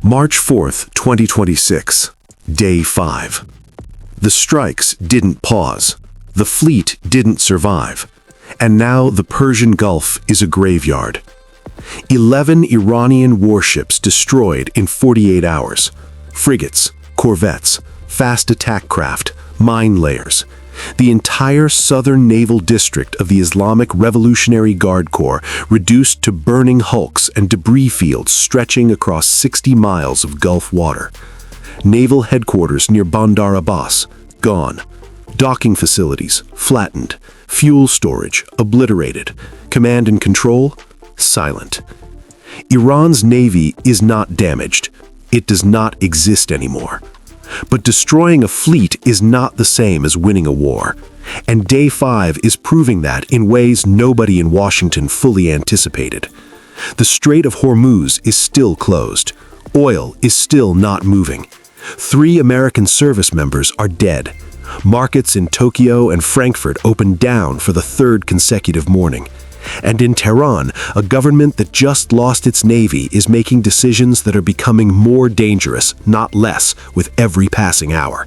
March 4th, 2026, Day 5. The strikes didn't pause. The fleet didn't survive. And now the Persian Gulf is a graveyard. 11 Iranian warships destroyed in 48 hours. Frigates, corvettes, fast attack craft, mine layers. The entire southern naval district of the Islamic Revolutionary Guard Corps reduced to burning hulks and debris fields stretching across 60 miles of Gulf water. Naval headquarters near Bandar Abbas, gone. Docking facilities, flattened. Fuel storage, obliterated. Command and control, silent. Iran's navy is not damaged. It does not exist anymore. But destroying a fleet is not the same as winning a war. And Day 5 is proving that in ways nobody in Washington fully anticipated. The Strait of Hormuz is still closed. Oil is still not moving. 3 American service members are dead. Markets in Tokyo and Frankfurt opened down for the 3rd consecutive morning. And in Tehran, a government that just lost its navy is making decisions that are becoming more dangerous, not less, with every passing hour.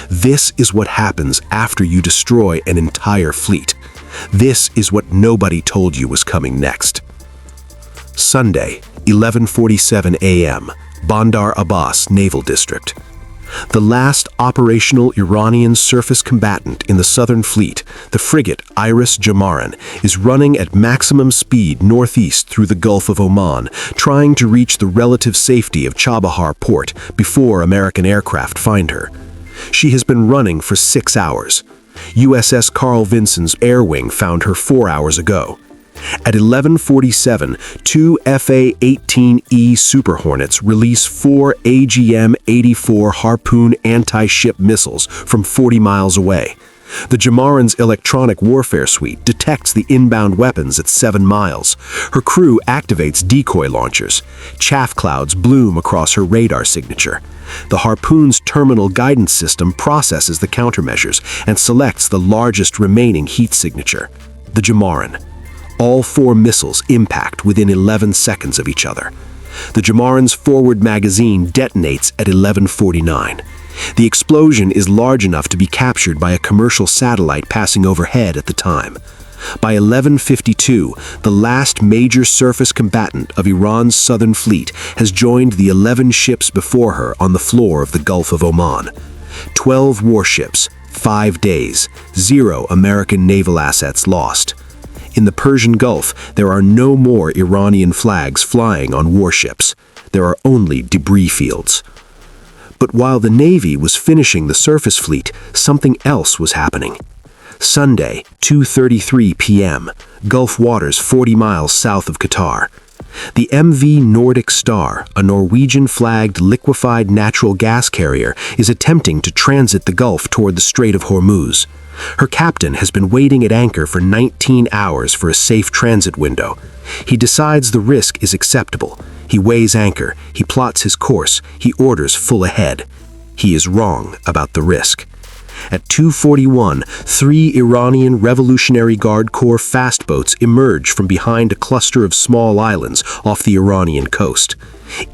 This is what happens after you destroy an entire fleet. This is what nobody told you was coming next. Sunday, 11:47 a.m., Bandar Abbas Naval District. The last operational Iranian surface combatant in the Southern Fleet, the frigate Jamaran, is running at maximum speed northeast through the Gulf of Oman, trying to reach the relative safety of Chabahar port before American aircraft find her. She has been running for 6 hours. USS Carl Vinson's air wing found her 4 hours ago. At 11:47, 2 FA-18E Super Hornets release 4 AGM-84 Harpoon anti-ship missiles from 40 miles away. The Jamaran's electronic warfare suite detects the inbound weapons at 7 miles. Her crew activates decoy launchers. Chaff clouds bloom across her radar signature. The Harpoon's terminal guidance system processes the countermeasures and selects the largest remaining heat signature, the Jamaran. All 4 missiles impact within 11 seconds of each other. The Jamaran's forward magazine detonates at 11:49. The explosion is large enough to be captured by a commercial satellite passing overhead at the time. By 11:52, the last major surface combatant of Iran's southern fleet has joined the 11 ships before her on the floor of the Gulf of Oman. 12 warships, 5 days, 0 American naval assets lost. In the Persian Gulf, there are no more Iranian flags flying on warships. There are only debris fields. But while the Navy was finishing the surface fleet, something else was happening. Sunday, 2:33 p.m., Gulf waters 40 miles south of Qatar. The MV Nordic Star, a Norwegian-flagged liquefied natural gas carrier, is attempting to transit the Gulf toward the Strait of Hormuz. Her captain has been waiting at anchor for 19 hours for a safe transit window. He decides the risk is acceptable. He weighs anchor, he plots his course, he orders full ahead. He is wrong about the risk. At 2:41, 3 Iranian Revolutionary Guard Corps fast boats emerge from behind a cluster of small islands off the Iranian coast.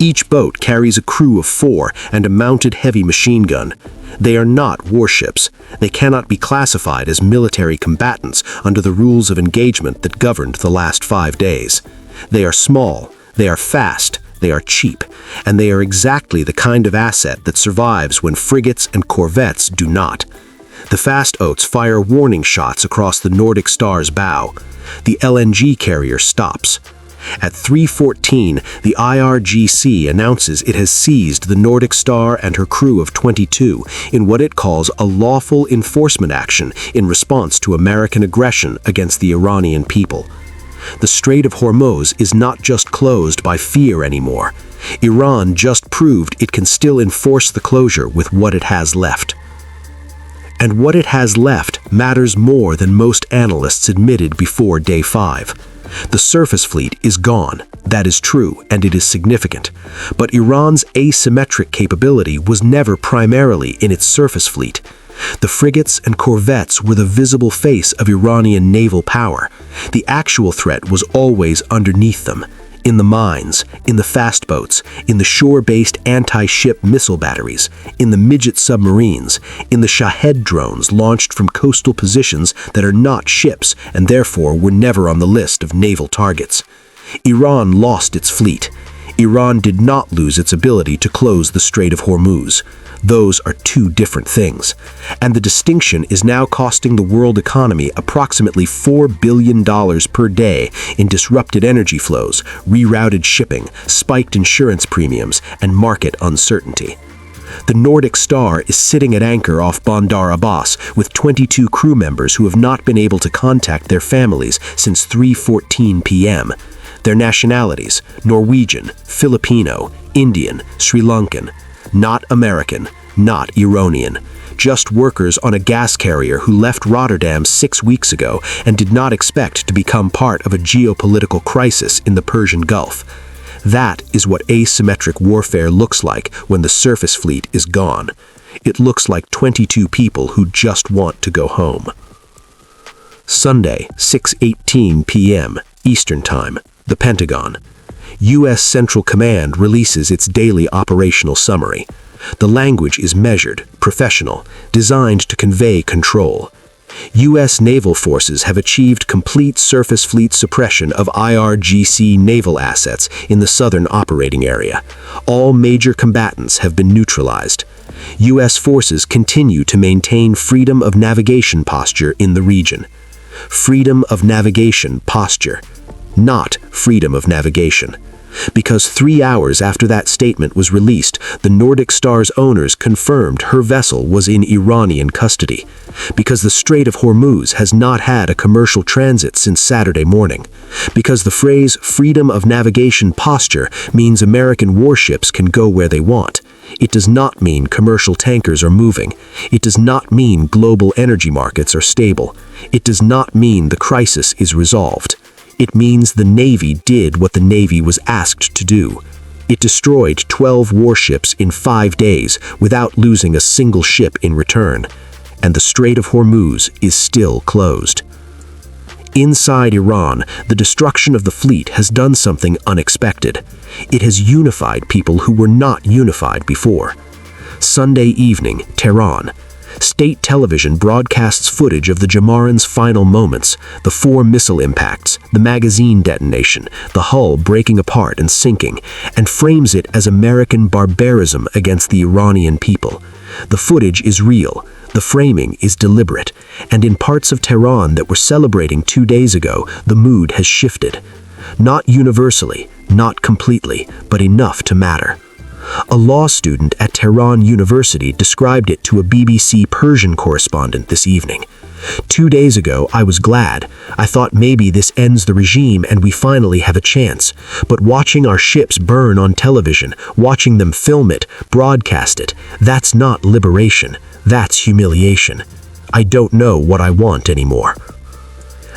Each boat carries a crew of 4 and a mounted heavy machine gun. They are not warships. They cannot be classified as military combatants under the rules of engagement that governed the last 5 days. They are small, they are fast, they are cheap, and they are exactly the kind of asset that survives when frigates and corvettes do not. The fast boats fire warning shots across the Nordic Star's bow. The LNG carrier stops. At 3:14, the IRGC announces it has seized the Nordic Star and her crew of 22 in what it calls a lawful enforcement action in response to American aggression against the Iranian people. The Strait of Hormuz is not just closed by fear anymore. Iran just proved it can still enforce the closure with what it has left. And what it has left matters more than most analysts admitted before Day 5. The surface fleet is gone. That is true, and it is significant. But Iran's asymmetric capability was never primarily in its surface fleet. The frigates and corvettes were the visible face of Iranian naval power. The actual threat was always underneath them, In the mines, in the fast boats, in the shore-based anti-ship missile batteries, in the midget submarines, in the Shahed drones launched from coastal positions that are not ships and therefore were never on the list of naval targets. Iran lost its fleet. Iran did not lose its ability to close the Strait of Hormuz. Those are two different things. And the distinction is now costing the world economy approximately $4 billion per day in disrupted energy flows, rerouted shipping, spiked insurance premiums, and market uncertainty. The Nordic Star is sitting at anchor off Bandar Abbas with 22 crew members who have not been able to contact their families since 3:14 p.m. Their nationalities: Norwegian, Filipino, Indian, Sri Lankan. Not American, not Iranian. Just workers on a gas carrier who left Rotterdam 6 weeks ago and did not expect to become part of a geopolitical crisis in the Persian Gulf. That is what asymmetric warfare looks like when the surface fleet is gone. It looks like 22 people who just want to go home. Sunday, 6:18 p.m. Eastern Time, the Pentagon. U.S. Central Command releases its daily operational summary. The language is measured, professional, designed to convey control. U.S. naval forces have achieved complete surface fleet suppression of IRGC naval assets in the southern operating area. All major combatants have been neutralized. U.S. forces continue to maintain freedom of navigation posture in the region. Freedom of navigation posture, not freedom of navigation. Because 3 hours after that statement was released, the Nordic Star's owners confirmed her vessel was in Iranian custody. Because the Strait of Hormuz has not had a commercial transit since Saturday morning. Because the phrase freedom of navigation posture means American warships can go where they want. It does not mean commercial tankers are moving. It does not mean global energy markets are stable. It does not mean the crisis is resolved. It means the Navy did what the Navy was asked to do. It destroyed 12 warships in 5 days without losing a single ship in return. And the Strait of Hormuz is still closed. Inside Iran, the destruction of the fleet has done something unexpected. It has unified people who were not unified before. Sunday evening, Tehran. State television broadcasts footage of the Jamaran's final moments, the 4 missile impacts, the magazine detonation, the hull breaking apart and sinking, and frames it as American barbarism against the Iranian people. The footage is real, the framing is deliberate, and in parts of Tehran that were celebrating 2 days ago, the mood has shifted. Not universally, not completely, but enough to matter. A law student at Tehran University described it to a BBC Persian correspondent this evening. 2 days ago, I was glad. I thought maybe this ends the regime and we finally have a chance. But watching our ships burn on television, watching them film it, broadcast it, that's not liberation. That's humiliation. I don't know what I want anymore.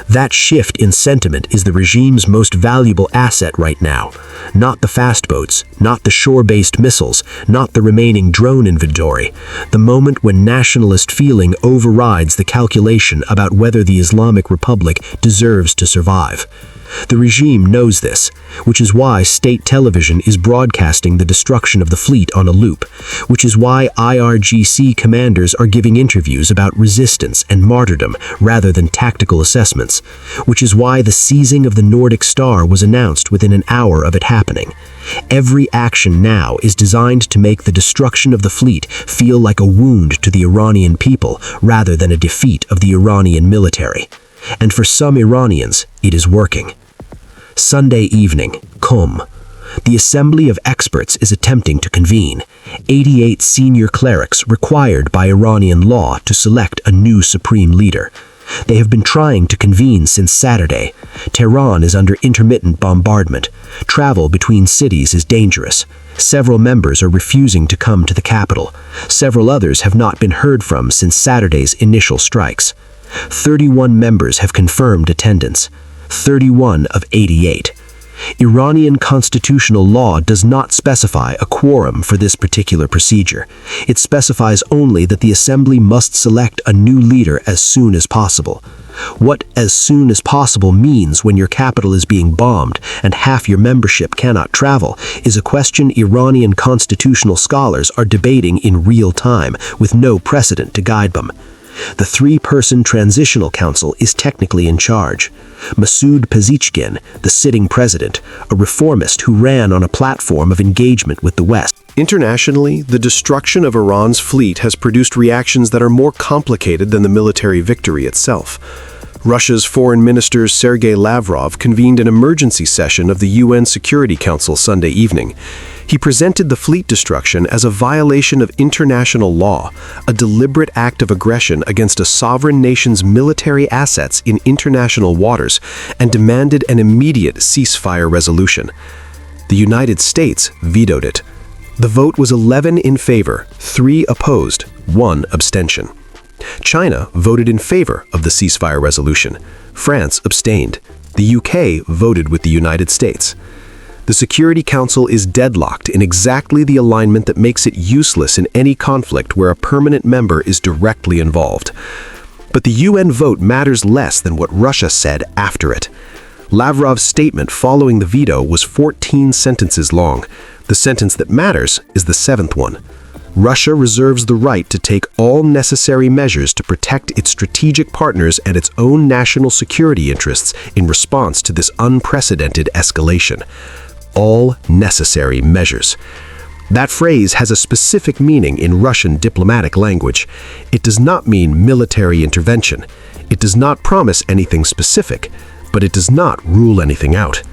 That shift in sentiment is the regime's most valuable asset right now. Not the fast boats, not the shore-based missiles, not the remaining drone inventory. The moment when nationalist feeling overrides the calculation about whether the Islamic Republic deserves to survive. The regime knows this, which is why state television is broadcasting the destruction of the fleet on a loop, which is why IRGC commanders are giving interviews about resistance and martyrdom rather than tactical assessments, which is why the seizing of the Nordic Star was announced within an hour of it happening. Every action now is designed to make the destruction of the fleet feel like a wound to the Iranian people rather than a defeat of the Iranian military. And for some Iranians, it is working. Sunday evening, Qom. The Assembly of Experts is attempting to convene. 88 senior clerics required by Iranian law to select a new supreme leader. They have been trying to convene since Saturday. Tehran is under intermittent bombardment. Travel between cities is dangerous. Several members are refusing to come to the capital. Several others have not been heard from since Saturday's initial strikes. 31 members have confirmed attendance. 31 of 88. Iranian constitutional law does not specify a quorum for this particular procedure. It specifies only that the assembly must select a new leader as soon as possible. What as soon as possible means when your capital is being bombed and half your membership cannot travel is a question Iranian constitutional scholars are debating in real time with no precedent to guide them. The three-person Transitional Council is technically in charge. Masoud Pezeshkian, the sitting president, a reformist who ran on a platform of engagement with the West. Internationally, the destruction of Iran's fleet has produced reactions that are more complicated than the military victory itself. Russia's Foreign Minister Sergei Lavrov convened an emergency session of the UN Security Council Sunday evening. He presented the fleet destruction as a violation of international law, a deliberate act of aggression against a sovereign nation's military assets in international waters, and demanded an immediate ceasefire resolution. The United States vetoed it. The vote was 11 in favor, 3 opposed, 1 abstention. China voted in favor of the ceasefire resolution. France abstained. The UK voted with the United States. The Security Council is deadlocked in exactly the alignment that makes it useless in any conflict where a permanent member is directly involved. But the UN vote matters less than what Russia said after it. Lavrov's statement following the veto was 14 sentences long. The sentence that matters is the 7th one. Russia reserves the right to take all necessary measures to protect its strategic partners and its own national security interests in response to this unprecedented escalation. All necessary measures. That phrase has a specific meaning in Russian diplomatic language. It does not mean military intervention. It does not promise anything specific, but it does not rule anything out.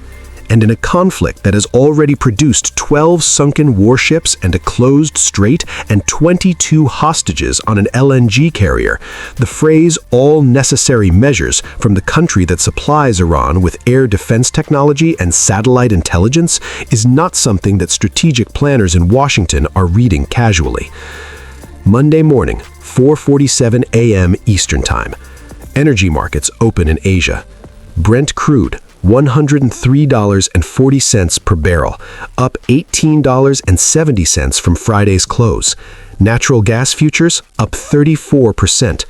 And in a conflict that has already produced 12 sunken warships and a closed strait and 22 hostages on an LNG carrier, the phrase "all necessary measures" from the country that supplies Iran with air defense technology and satellite intelligence is not something that strategic planners in Washington are reading casually. Monday morning, 4:47 a.m. Eastern Time. Energy markets open in Asia. Brent crude, $103.40 per barrel, up $18.70 from Friday's close. Natural gas futures up 34%.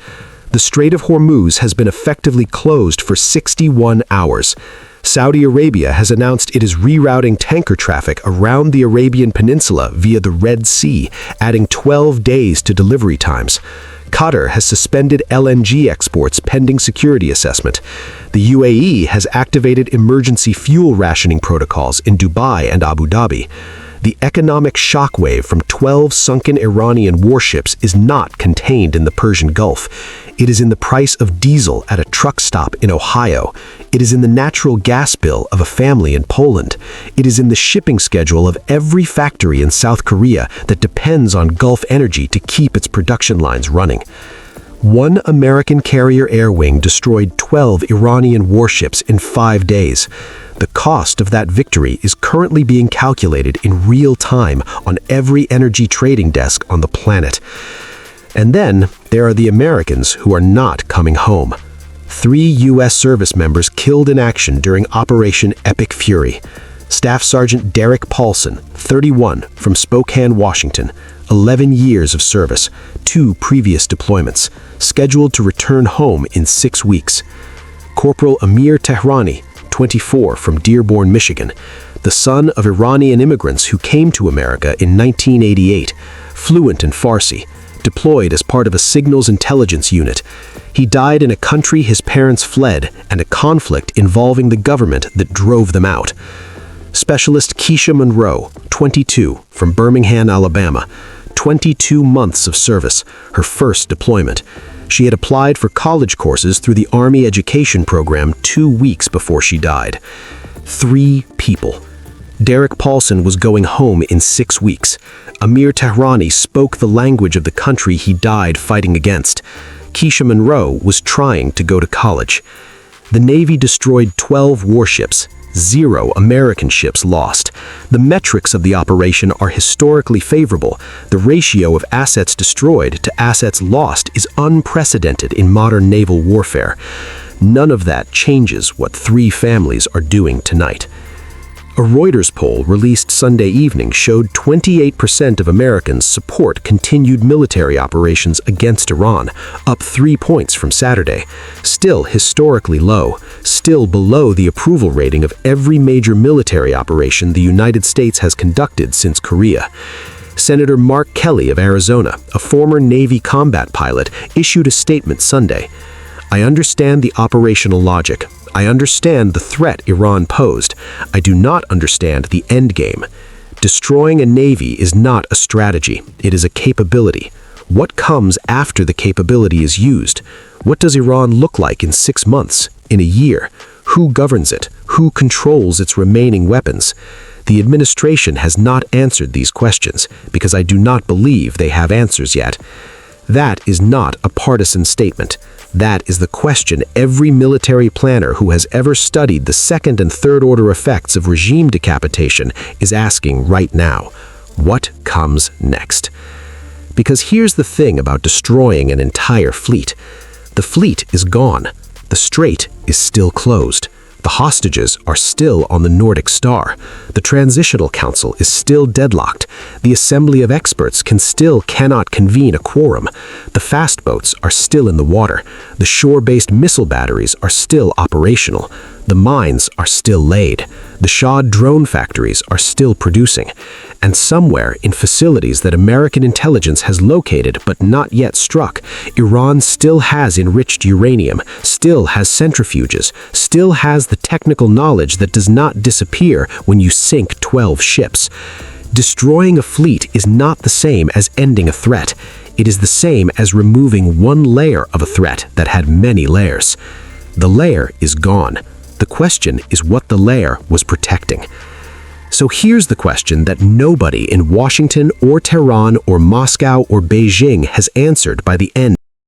The Strait of Hormuz has been effectively closed for 61 hours. Saudi Arabia has announced it is rerouting tanker traffic around the Arabian Peninsula via the Red Sea, adding 12 days to delivery times. Qatar has suspended LNG exports pending security assessment. The UAE has activated emergency fuel rationing protocols in Dubai and Abu Dhabi. The economic shockwave from 12 sunken Iranian warships is not contained in the Persian Gulf. It is in the price of diesel at a truck stop in Ohio. It is in the natural gas bill of a family in Poland. It is in the shipping schedule of every factory in South Korea that depends on Gulf energy to keep its production lines running. One American carrier air wing destroyed 12 Iranian warships in 5 days. The cost of that victory is currently being calculated in real time on every energy trading desk on the planet. And then there are the Americans who are not coming home. 3 U.S. service members killed in action during Operation Epic Fury. Staff Sergeant Derek Paulson, 31, from Spokane, Washington, 11 years of service, 2 previous deployments, scheduled to return home in 6 weeks. Corporal Amir Tehrani, 24, from Dearborn, Michigan, the son of Iranian immigrants who came to America in 1988, fluent in Farsi, deployed as part of a signals intelligence unit. He died in a country his parents fled and a conflict involving the government that drove them out. Specialist Keisha Monroe, 22, from Birmingham, Alabama, 22 months of service, her first deployment. She had applied for college courses through the Army Education Program 2 weeks before she died. 3 people. Derek Paulson was going home in 6 weeks. Amir Tehrani spoke the language of the country he died fighting against. Keisha Monroe was trying to go to college. The Navy destroyed 12 warships. 0 American ships lost. The metrics of the operation are historically favorable. The ratio of assets destroyed to assets lost is unprecedented in modern naval warfare. None of that changes what 3 families are doing tonight. A Reuters poll released Sunday evening showed 28% of Americans support continued military operations against Iran, up 3 points from Saturday. Still historically low, still below the approval rating of every major military operation the United States has conducted since Korea. Senator Mark Kelly of Arizona, a former Navy combat pilot, issued a statement Sunday. "I understand the operational logic. I understand the threat Iran posed. I do not understand the end game. Destroying a navy is not a strategy. It is a capability. What comes after the capability is used? What does Iran look like in 6 months, in a year? Who governs it? Who controls its remaining weapons?" The administration has not answered these questions because I do not believe they have answers yet. That is not a partisan statement. That is the question every military planner who has ever studied the second and third order effects of regime decapitation is asking right now. What comes next? Because here's the thing about destroying an entire fleet. The fleet is gone. The strait is still closed. The hostages are still on the Nordic Star. The Transitional Council is still deadlocked. The Assembly of Experts cannot convene a quorum. The fast boats are still in the water. The shore-based missile batteries are still operational. The mines are still laid. The Shah drone factories are still producing. And somewhere in facilities that American intelligence has located but not yet struck, Iran still has enriched uranium, still has centrifuges, still has the technical knowledge that does not disappear when you sink 12 ships. Destroying a fleet is not the same as ending a threat. It is the same as removing one layer of a threat that had many layers. The layer is gone. The question is what the layer was protecting. So here's the question that nobody in Washington or Tehran or Moscow or Beijing has answered by the end